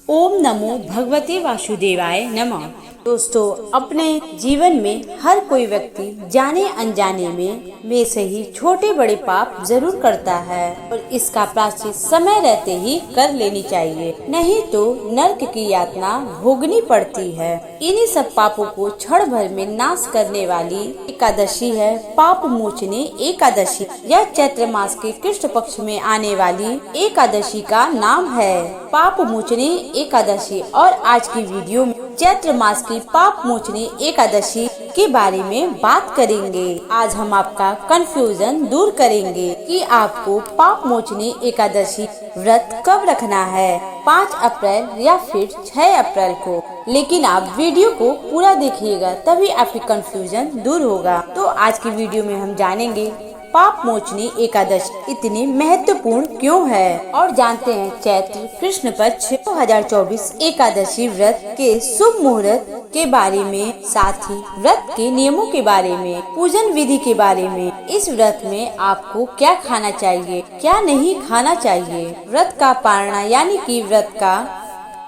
ओम नमो भगवते वासुदेवाय नमः। दोस्तों, अपने जीवन में हर कोई व्यक्ति जाने अनजाने में से ही छोटे बड़े पाप जरूर करता है और इसका प्रायश्चित समय रहते ही कर लेनी चाहिए, नहीं तो नरक की यातना भोगनी पड़ती है। इन्हीं सब पापों को क्षण भर में नाश करने वाली एकादशी है पाप मोचनी एकादशी। यह चैत्र मास के कृष्ण पक्ष में आने वाली एकादशी का नाम है पाप मोचनी एकादशी। और आज की वीडियो में चैत्र मास की पाप मोचनी एकादशी के बारे में बात करेंगे। आज हम आपका कंफ्यूजन दूर करेंगे कि आपको पाप मोचनी एकादशी व्रत कब रखना है, 5 अप्रैल या फिर 6 अप्रैल को। लेकिन आप वीडियो को पूरा देखिएगा, तभी आपकी कंफ्यूजन दूर होगा। तो आज की वीडियो में हम जानेंगे पाप मोचनी एकादशी इतनी महत्वपूर्ण क्यों है और जानते हैं चैत्र कृष्ण पक्ष 2024 एकादशी व्रत के शुभ मुहूर्त के बारे में, साथ ही व्रत के नियमों के बारे में, पूजन विधि के बारे में। इस व्रत में आपको क्या खाना चाहिए, क्या नहीं खाना चाहिए, व्रत का पालना यानी कि व्रत का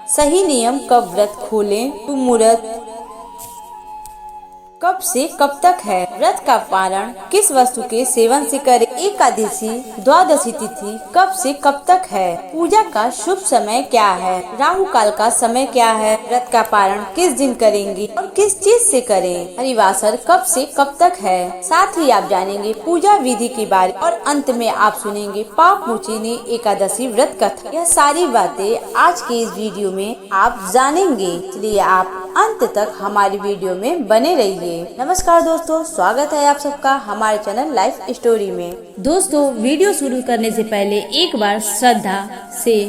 सही नियम, कब व्रत खोलें, शुभ मुहूर्त कब से कब तक है, व्रत का पालन किस वस्तु के सेवन से करें, एकादशी द्वादशी तिथि कब से कब तक है, पूजा का शुभ समय क्या है, राहु काल का समय क्या है, व्रत का पालन किस दिन करेंगे और किस चीज से करें, हरिवासर कब से कब तक है। साथ ही आप जानेंगे पूजा विधि के बारे और अंत में आप सुनेंगे पाप मोचनी एकादशी व्रत कथा। यह सारी बातें आज के इस वीडियो में आप जानेंगे, इसलिए आप अंत तक हमारी वीडियो में बने रहिए। नमस्कार दोस्तों, स्वागत है आप सबका हमारे चैनल लाइफ स्टोरी में। दोस्तों, वीडियो शुरू करने से पहले एक बार श्रद्धा से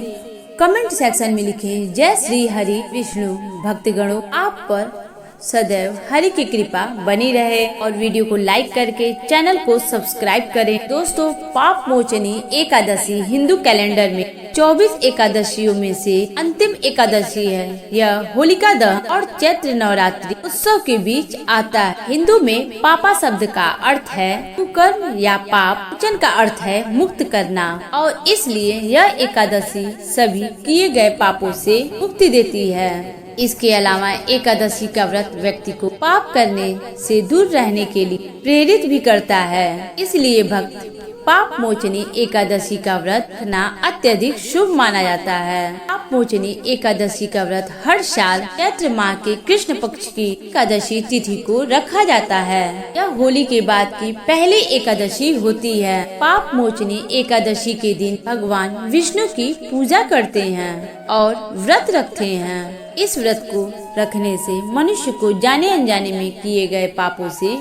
कमेंट सेक्शन में लिखें, जय श्री हरि विष्णु भक्तगणों, आप पर सदैव हरि की कृपा बनी रहे और वीडियो को लाइक करके चैनल को सब्सक्राइब करें। दोस्तों, पाप मोचनी एकादशी हिंदू कैलेंडर में 24 एकादशियों में से अंतिम एकादशी है। यह होलिका दहन और चैत्र नवरात्रि उत्सव के बीच आता है। हिंदू में पापा शब्द का अर्थ है कुकर्म या पाप, मोचन का अर्थ है मुक्त करना और इसलिए यह एकादशी सभी किए गए पापों से मुक्ति देती है। इसके अलावा एकादशी का व्रत व्यक्ति को पाप करने से दूर रहने के लिए प्रेरित भी करता है, इसलिए भक्त पाप मोचनी एकादशी का व्रत रखना अत्यधिक शुभ माना जाता है। पाप मोचनी एकादशी का व्रत हर साल चैत्र माह के कृष्ण पक्ष की एकादशी तिथि को रखा जाता है। यह होली के बाद की पहली एकादशी होती है। पाप मोचनी एकादशी के दिन भगवान विष्णु की पूजा करते हैं और व्रत रखते हैं। इस व्रत को रखने से मनुष्य को जाने अनजाने में किए गए पापों से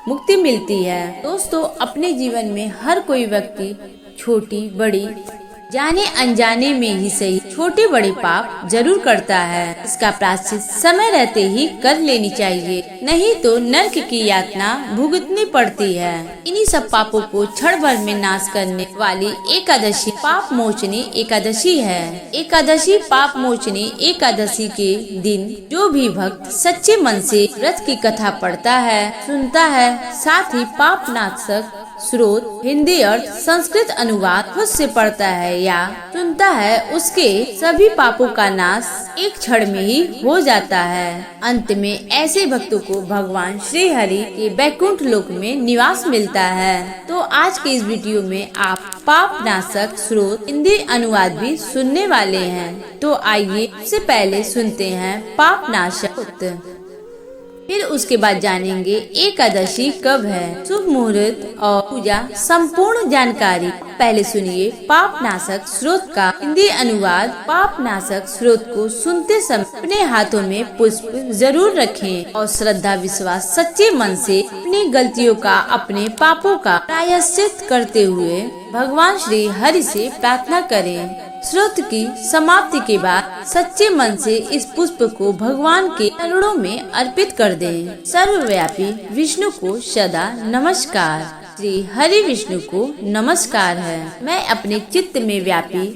मुक्ति मिलती है। दोस्तों, अपने जीवन में हर कोई व्यक्ति छोटी बड़ी जाने अनजाने में ही सही छोटे बड़े पाप जरूर करता है। इसका प्रायश्चित समय रहते ही कर लेनी चाहिए, नहीं तो नरक की यातना भुगतनी पड़ती है। इन्हीं सब पापों को क्षण भर में नाश करने वाली एकादशी पाप मोचनी एकादशी है। एकादशी पाप मोचनी एकादशी के दिन जो भी भक्त सच्चे मन से व्रत की कथा पढ़ता है, सुनता है, साथ ही पाप नाशक स्रोत हिंदी अर्थ संस्कृत अनुवाद खुद से पढ़ता है या सुनता है, उसके सभी पापों का नाश एक क्षण में ही हो जाता है। अंत में ऐसे भक्तों को भगवान श्री हरि के बैकुंठ लोक में निवास मिलता है। तो आज के इस वीडियो में आप पाप नाशक स्रोत हिंदी अनुवाद भी सुनने वाले हैं। तो आइए सबसे पहले सुनते हैं पाप नाशक, फिर उसके बाद जानेंगे एकादशी कब है, शुभ मुहूर्त और पूजा संपूर्ण जानकारी। पहले सुनिए पाप नाशक स्रोत का हिंदी अनुवाद। पाप नाशक स्रोत को सुनते समय अपने हाथों में पुष्प जरूर रखें और श्रद्धा विश्वास सच्चे मन से अपनी गलतियों का, अपने पापों का प्रायश्चित करते हुए भगवान श्री हरि से प्रार्थना करें। स्रोत की समाप्ति के बाद सच्चे मन से इस पुष्प को भगवान के चरणों में अर्पित कर दें। सर्वव्यापी विष्णु को सदा नमस्कार, श्री हरि विष्णु को नमस्कार है। मैं अपने चित्त में व्यापी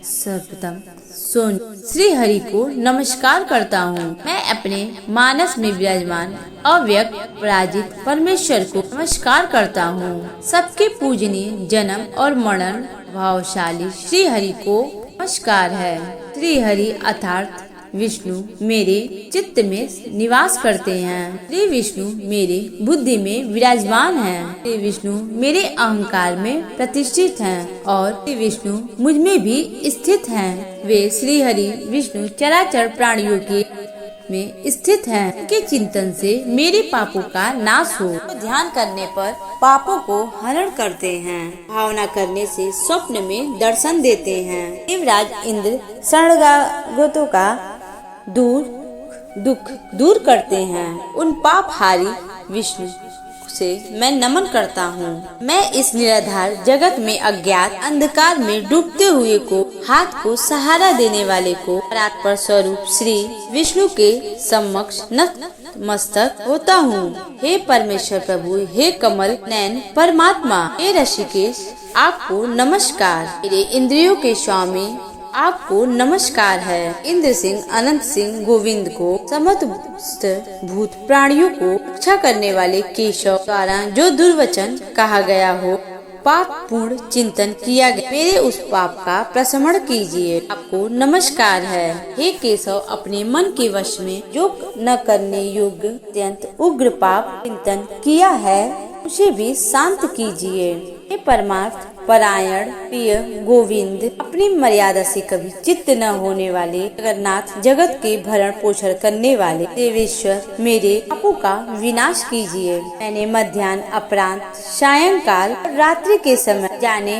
सर्वप्रथम सोन श्री हरि को नमस्कार करता हूँ। मैं अपने मानस में विराजमान अव्यक्त पराजित परमेश्वर को नमस्कार करता हूँ। सबके पूजनीय जन्म और मरण भावशाली श्री हरि को नमस्कार है। श्री हरि अर्थात विष्णु मेरे चित्त में निवास करते हैं। श्री विष्णु मेरे बुद्धि में विराजमान हैं। श्री विष्णु मेरे अहंकार में प्रतिष्ठित हैं और श्री विष्णु मुझ में भी स्थित हैं। वे श्री हरि विष्णु चराचर प्राणियों के में स्थित हैं। उनके चिंतन से मेरे पापों का नाश हो। ध्यान करने पर पापों को हरण करते हैं। भावना करने से स्वप्न में दर्शन देते हैं। देवराज इंद्र शरणागतों का दुख दूर करते हैं। उन पापहारी विष्णु से मैं नमन करता हूँ। मैं इस निराधार जगत में अज्ञात अंधकार में डूबते हुए को हाथ को सहारा देने वाले को परात्पर स्वरूप श्री विष्णु के समक्ष नतमस्तक होता हूँ। हे परमेश्वर प्रभु, हे कमल नयन परमात्मा, हे ऋषिकेश, आपको नमस्कार। मेरे इंद्रियों के स्वामी आपको नमस्कार है। इंद्र सिंह, अनंत सिंह, गोविंद को समस्त भूत प्राणियों को रक्षा करने वाले केशव द्वारा जो दुर्वचन कहा गया हो, पाप पूर्ण चिंतन किया गया, मेरे उस पाप का प्रशमन कीजिए। आपको नमस्कार है। हे केशव, अपने मन के वश में जो न करने योग्य अत्यंत उग्र पाप चिंतन किया है उसे भी शांत कीजिए। हे परमार्थ परायण प्रिय गोविंद, अपनी मर्यादा से कभी चित्त न होने वाले जगन्नाथ, जगत के भरण पोषण करने वाले देवेश्वर, मेरे पापों का विनाश कीजिए। मैंने मध्याह्न, अपराह्न, सायंकाल और रात्रि के समय जाने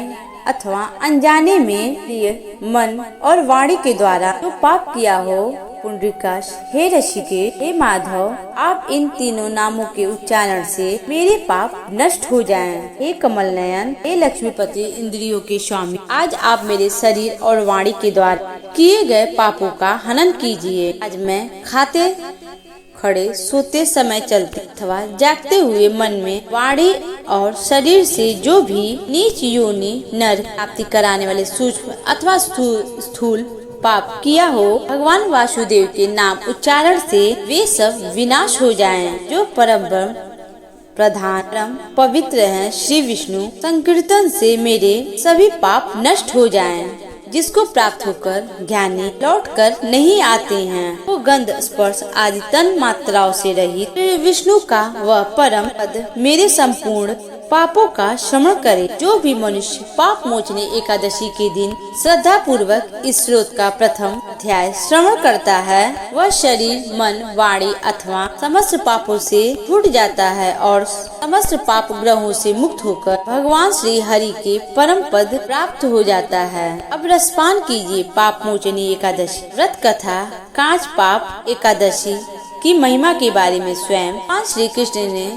अथवा अनजाने में प्रिय मन और वाणी के द्वारा जो पाप किया हो, पुंडरीकाक्ष, हे ऋषिकेश, हे माधव, आप इन तीनों नामों के उच्चारण से मेरे पाप नष्ट हो जाएं। हे कमल नयन, हे लक्ष्मीपति, इंद्रियों के स्वामी, आज आप मेरे शरीर और वाणी के द्वारा किए गए पापों का हनन कीजिए। आज मैं खाते खड़े, सोते समय, चलते अथवा जागते हुए मन में, वाणी और शरीर से जो भी नीच योनि नर प्राप्ति कराने वाले सूक्ष्म अथवा स्थूल पाप किया हो, भगवान वासुदेव के नाम उच्चारण से वे सब विनाश हो जाएं। जो परम प्रधान परम पवित्र हैं, श्री विष्णु संकीर्तन से मेरे सभी पाप नष्ट हो जाएं। जिसको प्राप्त होकर ज्ञानी लौटकर नहीं आते हैं, वो गंध स्पर्श आदि तन मात्राओं से रहित विष्णु का वह परम पद मेरे संपूर्ण पापों का श्रवण करे। जो भी मनुष्य पाप मोचने एकादशी के दिन श्रद्धा पूर्वक इस स्रोत का प्रथम अध्याय श्रवण करता है, वह शरीर, मन, वाणी अथवा समस्त पापों से छूट जाता है और समस्त पाप ग्रहों से मुक्त होकर भगवान श्री हरि के परम पद प्राप्त हो जाता है। अब रसपान कीजिए पाप मोचनी एकादशी व्रत कथा। कांच पाप एकादशी की महिमा के बारे में स्वयं श्री कृष्ण ने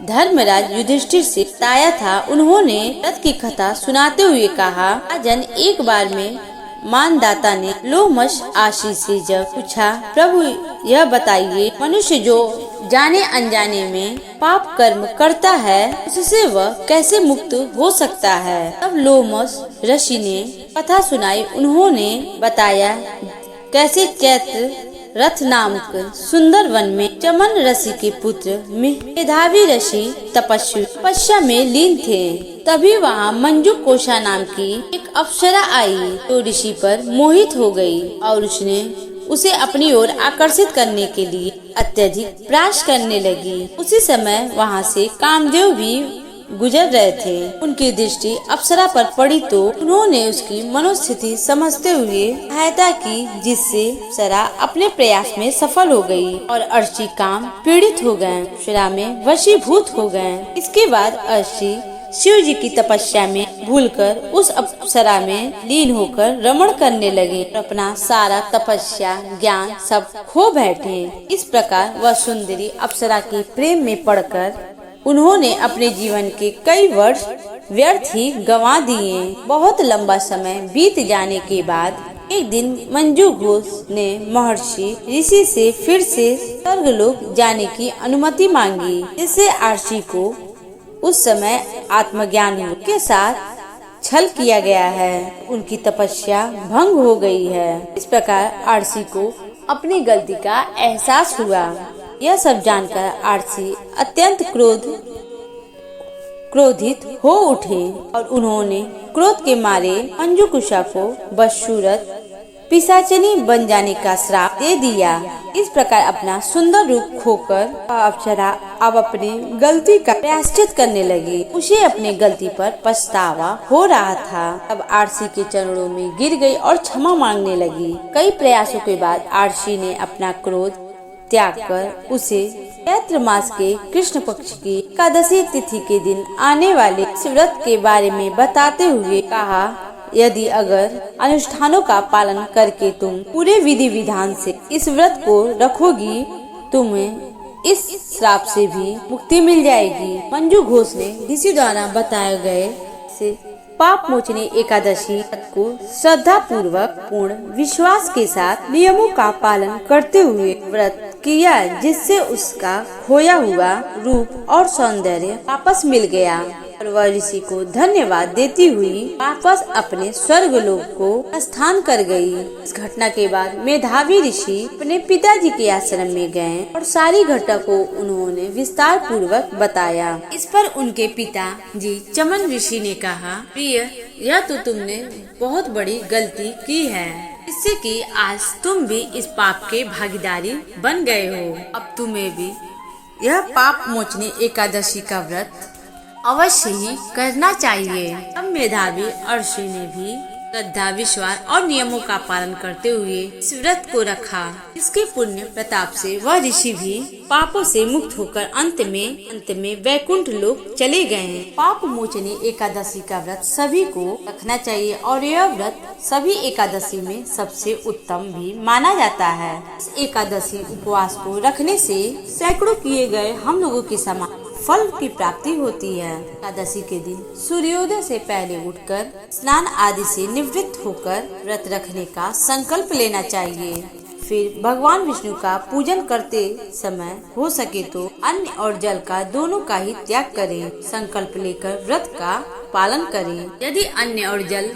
धर्मराज युधिष्ठिर से बताया था। उन्होंने व्रत की कथा सुनाते हुए कहा, राजन, एक बार में मानदाता ने लोमश आशीष से जब पूछा, प्रभु यह बताइए, मनुष्य जो जाने अनजाने में पाप कर्म करता है, उससे वह कैसे मुक्त हो सकता है। तब लोमश ऋषि ने कथा सुनाई। उन्होंने बताया कैसे चैत्र रथ नामक सुंदर वन में चमन ऋषि के पुत्र मेधावी ऋषि तपस्या में लीन थे। तभी वहाँ मंजू कोशा नाम की एक अप्सरा आई, तो ऋषि पर मोहित हो गई और उसने उसे अपनी ओर आकर्षित करने के लिए अत्यधिक प्रयास करने लगी। उसी समय वहाँ से कामदेव भी गुजर रहे थे। उनकी दृष्टि अप्सरा पर पड़ी तो उन्होंने उसकी मनोस्थिति समझते हुए सहायता की, जिससे अप्सरा अपने प्रयास में सफल हो गई और अर्षि काम पीड़ित हो गए, अप्सरा में वशीभूत हो गए। इसके बाद अर्षि शिव जी की तपस्या में भूलकर उस अप्सरा में लीन होकर रमण करने लगे और अपना सारा तपस्या ज्ञान सब खो बैठे। इस प्रकार वह सुंदरी अप्सरा के प्रेम में पड़कर उन्होंने अपने जीवन के कई वर्ष व्यर्थ ही गंवा दिए। बहुत लंबा समय बीत जाने के बाद एक दिन मंजू घोष ने महर्षि ऋषि से फिर से स्वर्गलोक जाने की अनुमति मांगी, जिससे आर्षि को उस समय आत्मज्ञान के साथ छल किया गया है। उनकी तपस्या भंग हो गई है। इस प्रकार आर्षि को अपनी गलती का एहसास हुआ। यह सब जानकर आर्षि अत्यंत क्रोधित हो उठे और उन्होंने क्रोध के मारे मंजूकुशा को बदसूरत पिशाचिनी बन जाने का श्राप दे दिया। इस प्रकार अपना सुंदर रूप खोकर अप्सरा अब अपनी गलती का प्रायश्चित करने लगी। उसे अपनी गलती पर पछतावा हो रहा था। अब आरसी के चरणों में गिर गई और क्षमा मांगने लगी। कई प्रयासों के बाद आरसी ने अपना क्रोध त्याग कर उसे चैत्र मास के कृष्ण पक्ष की एकादशी तिथि के दिन आने वाले इस व्रत के बारे में बताते हुए कहा, यदि अगर अनुष्ठानों का पालन करके तुम पूरे विधि विधान से इस व्रत को रखोगी, तुम्हें इस श्राप से भी मुक्ति मिल जाएगी। मंजू घोष ने ऋषि द्वारा बताए गए से पाप मोचनी एकादशी को श्रद्धा पूर्वक पूर्ण विश्वास के साथ नियमों का पालन करते हुए व्रत किया, जिससे उसका खोया हुआ रूप और सौंदर्य वापस मिल गया और वह ऋषि को धन्यवाद देती हुई वापस अपने स्वर्ग लोक को स्थान कर गई। इस घटना के बाद मेधावी ऋषि अपने पिताजी के आश्रम में गए और सारी घटना को उन्होंने विस्तार पूर्वक बताया। इस पर उनके पिताजी चमन ऋषि ने कहा, प्रिय, यह तो तुमने बहुत बड़ी गलती की है, इससे कि आज तुम भी इस पाप के भागीदारी बन गए हो। अब तुम्हें भी यह पाप मोचनी एकादशी का व्रत अवश्य ही करना चाहिए। अब मेधावी अर्षि ने भी श्रद्धा, विश्वास और नियमों का पालन करते हुए इस व्रत को रखा। इसके पुण्य प्रताप से वह ऋषि भी पापों से मुक्त होकर अंत में वैकुंठ लोक चले गए। पाप मोचनी एकादशी का व्रत सभी को रखना चाहिए और यह व्रत सभी एकादशी में सबसे उत्तम भी माना जाता है। इस एकादशी उपवास को रखने से सैकड़ों किए गए हम लोगों के समान फल की प्राप्ति होती है। एकादशी के दिन सूर्योदय से पहले उठकर स्नान आदि से निवृत्त होकर व्रत रखने का संकल्प लेना चाहिए। फिर भगवान विष्णु का पूजन करते समय हो सके तो अन्न और जल का दोनों का ही त्याग करें। संकल्प लेकर व्रत का पालन करें। यदि अन्न और जल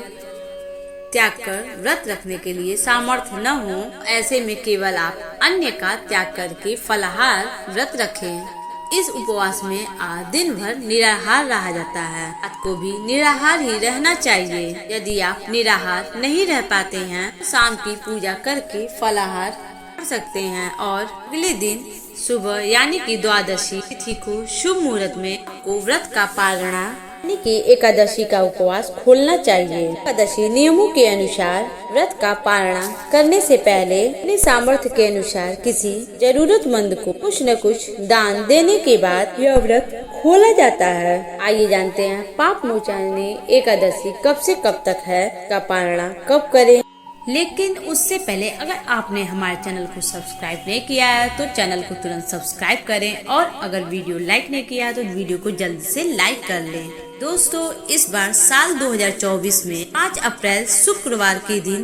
त्याग कर व्रत रखने के लिए सामर्थ्य न हो, ऐसे में केवल आप अन्न का त्याग करके फलाहार व्रत रखें। इस उपवास में आज दिन भर निराहार रहा जाता है। रात को भी निराहार ही रहना चाहिए। यदि आप निराहार नहीं रह पाते हैं तो शाम की पूजा करके फलाहार कर सकते हैं और अगले दिन सुबह यानी कि द्वादशी तिथि को शुभ मुहूर्त में को व्रत का पालना यानी कि एकादशी का उपवास खोलना चाहिए। एकादशी नियमों के अनुसार व्रत का पालना करने से पहले अपने सामर्थ्य के अनुसार किसी जरूरतमंद को कुछ न कुछ दान देने के बाद यह व्रत खोला जाता है। आइए जानते हैं पाप मोचनी एकादशी कब से कब तक है, का पालना कब करें। लेकिन उससे पहले अगर आपने हमारे चैनल को सब्सक्राइब नहीं किया है तो चैनल को तुरंत सब्सक्राइब करें और अगर वीडियो लाइक नहीं किया है तो वीडियो को जल्द से लाइक कर लें। दोस्तों, इस बार साल 2024 में 5 अप्रैल शुक्रवार के दिन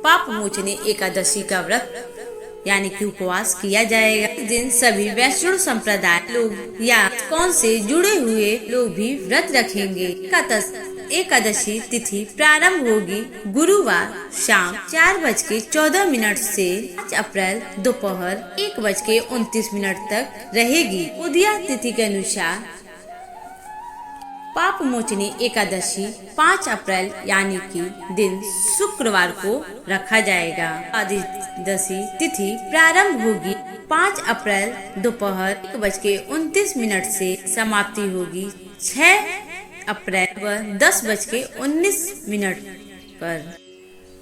पाप मोचनी एकादशी का व्रत यानी कि उपवास किया जाएगा। इस दिन सभी वैष्णव संप्रदाय लोग या कौन से जुड़े हुए लोग भी व्रत रखेंगे। एकादशी तिथि प्रारंभ होगी गुरुवार शाम 4:14 से 5 अप्रैल दोपहर 1:29 तक रहेगी। उदया तिथि के अनुसार पाप मोचनी एकादशी 5 अप्रैल यानी कि दिन शुक्रवार को रखा जाएगा। एकादशी तिथि प्रारंभ होगी 5 अप्रैल दोपहर 1:29 से समाप्ति होगी 6 अप्रैल व 10:19 पर।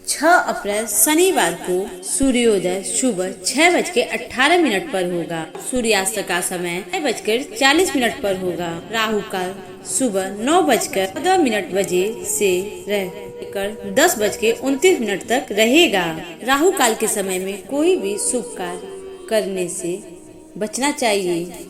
6 अप्रैल शनिवार को सूर्योदय सुबह 6:18 पर होगा। सूर्यास्त का समय 6:40 पर होगा। राहु काल सुबह 9:14 बजे से लेकर 10:29 तक रहेगा। राहु काल के समय में कोई भी शुभ कार्य करने से बचना चाहिए।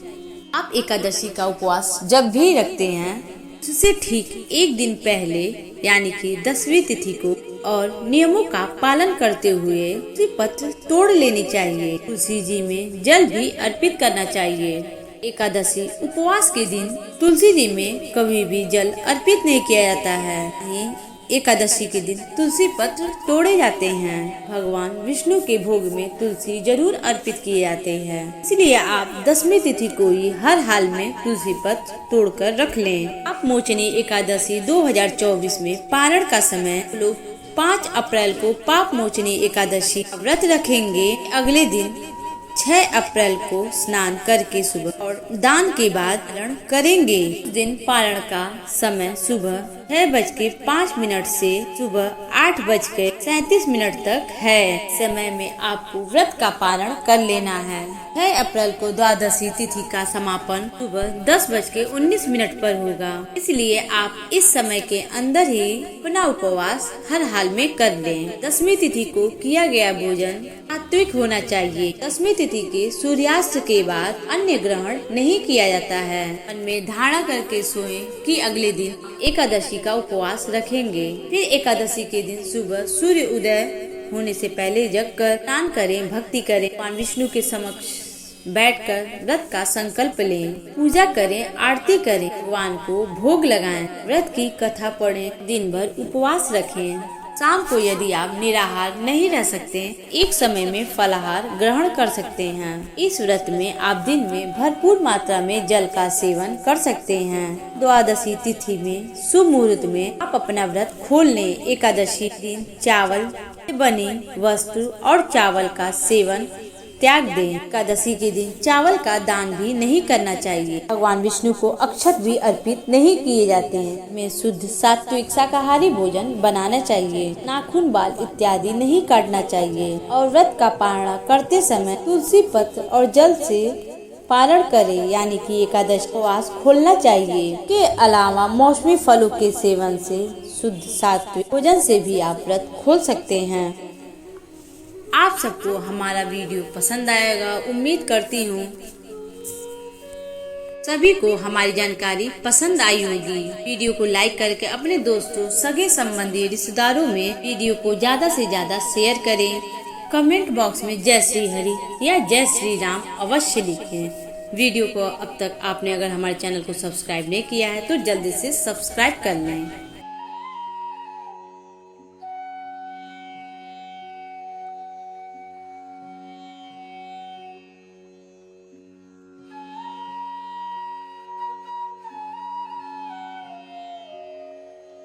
आप एकादशी का उपवास जब भी रखते हैं उससे ठीक एक दिन पहले यानी कि 10वीं तिथि को और नियमों का पालन करते हुए तुलसी पत्र तोड़ लेनी चाहिए। तुलसी जी में जल भी अर्पित करना चाहिए। एकादशी उपवास के दिन तुलसी जी में कभी भी जल अर्पित नहीं किया जाता है। एकादशी के दिन तुलसी पत्र तोड़े जाते हैं। भगवान विष्णु के भोग में तुलसी जरूर अर्पित किए जाते हैं, इसलिए आप 10वीं तिथि को ही हर हाल में तुलसी पत्र तोड़कर रख लें। पाप मोचनी एकादशी 2024 में पारण का समय लोग 5 अप्रैल को पाप मोचनी एकादशी व्रत रखेंगे। अगले दिन 6 अप्रैल को स्नान करके सुबह और दान के बाद पारण करेंगे। इस दिन पारण का समय सुबह 6:05 से सुबह 8:37 तक है। समय में आपको व्रत का पारण कर लेना है। 6 अप्रैल को द्वादशी तिथि का समापन सुबह 10:19 पर होगा, इसलिए आप इस समय के अंदर ही अपना उपवास हर हाल में कर लें। दशमी तिथि को किया गया भोजन सात्विक होना चाहिए। दशमी तिथि के सूर्यास्त के बाद अन्य ग्रहण नहीं किया जाता है। मन में धारणा करके सोएं कि अगले दिन एकादशी का उपवास रखेंगे। फिर एकादशी के दिन सुबह सूर्य उदय होने से पहले जगकर स्नान करें, भक्ति करें, भगवान विष्णु के समक्ष बैठकर व्रत का संकल्प लें, पूजा करें, आरती करें, भगवान को भोग लगाएं, व्रत की कथा पढ़ें, दिन भर उपवास रखें। शाम को यदि आप निराहार नहीं रह सकते, एक समय में फलाहार ग्रहण कर सकते हैं। इस व्रत में आप दिन में भरपूर मात्रा में जल का सेवन कर सकते हैं। द्वादशी तिथि में शुभ मुहूर्त में आप अपना व्रत खोल लें। एकादशी दिन चावल से बनी वस्तु और चावल का सेवन त्याग दें। एकादशी के दिन चावल का दान भी नहीं करना चाहिए। भगवान विष्णु को अक्षत भी अर्पित नहीं किए जाते हैं। में शुद्ध सात्विक शाकाहारी भोजन बनाना चाहिए। नाखून, बाल इत्यादि नहीं काटना चाहिए और व्रत का पारण करते समय तुलसी पत्र और जल से पारण करें, यानी कि एकादशी उपवास खोलना चाहिए। के अलावा मौसमी फलों के सेवन से शुद्ध सात्विक भोजन से भी आप व्रत खोल सकते हैं। आप सबको हमारा वीडियो पसंद आएगा, उम्मीद करती हूँ सभी को हमारी जानकारी पसंद आई होगी। वीडियो को लाइक करके अपने दोस्तों, सगे संबंधी, रिश्तेदारों में वीडियो को ज्यादा से ज्यादा शेयर करें। कमेंट बॉक्स में जय श्री हरि या जय श्री राम अवश्य लिखें। वीडियो को अब तक आपने अगर हमारे चैनल को सब्सक्राइब नहीं किया है तो जल्दी से सब्सक्राइब कर लें।